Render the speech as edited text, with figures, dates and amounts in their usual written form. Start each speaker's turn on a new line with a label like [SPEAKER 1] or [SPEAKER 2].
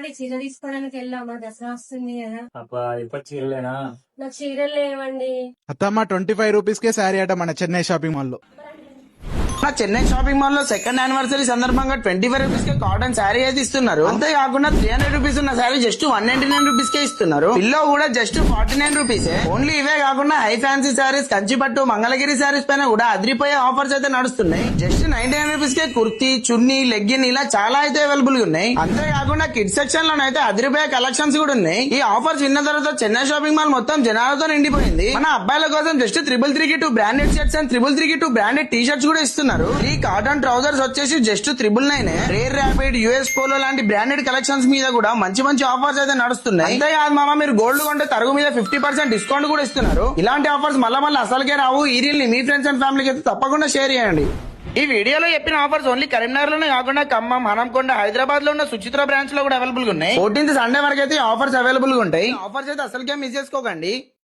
[SPEAKER 1] చీర తీసుకోవడానికి వెళ్ళామా, దసరా వస్తుంది కదా.
[SPEAKER 2] అబ్బా ఇప్పుడు చీరలేనా?
[SPEAKER 1] నాకు చీరలు లేవండి.
[SPEAKER 3] అత్తమ్మ 25 రూపీస్ కే శారీ అట మన చెన్నై షాపింగ్ మాల్ లో.
[SPEAKER 4] నా చెన్నై షాపింగ్ మాల్ లో సెకండ్ యానివర్సరీ సందర్భంగా 25 రూపీస్ కే కాటన్ శారీ అయితే ఇస్తున్నారు. అంతేకాకుండా 300 రూపీస్ ఉన్న శారీ జస్ట్ 199 రూపీస్ కే ఇస్తున్నారు. పిల్లో కూడా జస్ట్ 49 రూపీస్. ఓన్లీ ఇవే కాకుండా హై ఫ్యాన్సీ శారీస్, కంచిపట్టు, మంగళగిరి శారీస్ పైన కూడా అదిరిపోయే ఆఫర్స్ అయితే నడుస్తున్నాయి. జస్ట్ 99 రూపీస్ కే కుర్తీ, చున్నీ, లెగ్గిన్ ఇలా చాలా అయితే అవైలబుల్ గా ఉన్నాయి. అంతేకాకుండా కిడ్స్ సెక్షన్ లో అయితే అదిరిపోయే కలెక్షన్స్ కూడా ఉన్నాయి. ఈ ఆఫర్స్ విన్న తర్వాత చెన్నై షాపింగ్ మాల్ మొత్తం జనాలతో నిండిపోయింది. మన అబ్బాయిల కోసం జస్ట్ 333 కి 2 బ్రాండెడ్ షర్ట్స్ అండ్ 333 కి 2 బ్రాండెడ్ టీ షర్ట్స్ కూడా ఇస్తున్నారు. ఈ కాటన్ ట్రౌజర్స్ వచ్చేసి just 999. Rare rapid, US polo లాంటి బ్రాండెడ్ కలెక్షన్స్ మీద కూడా మంచి మంచి ఆఫర్స్ అయితే నడుస్తున్నాయి. అంతేకాదు మామ, మీరు గోల్డ్ కొంటే తరుగు మీద 50% డిస్కౌంట్ కూడా ఇస్తున్నారు. ఇలాంటి ఆఫర్స్ మళ్ళా అసలుకే రావు. ఈ రీల్ ని మీ ఫ్రెండ్స్ అండ్ ఫ్యామిలీకి అయితే తప్పకుండా షేర్ చేయండి. ఈ వీడియోలో చెప్పిన ఆఫర్స్ ఓన్లీ కరీంనగర్ లోనే కాకుండా ఖమ్మం, హనంకొండ, హైదరాబాద్ లో ఉన్న సుచిత్ర బ్రాంచ్ లో కూడా అవైలబుల్ గా ఉన్నాయి. 14th సండే వరకు అయితే ఆఫర్స్ అవైలబుల్ గా ఉంటాయి. ఆఫర్స్ అయితే అసలుకే మిస్ చేసుకోకండి.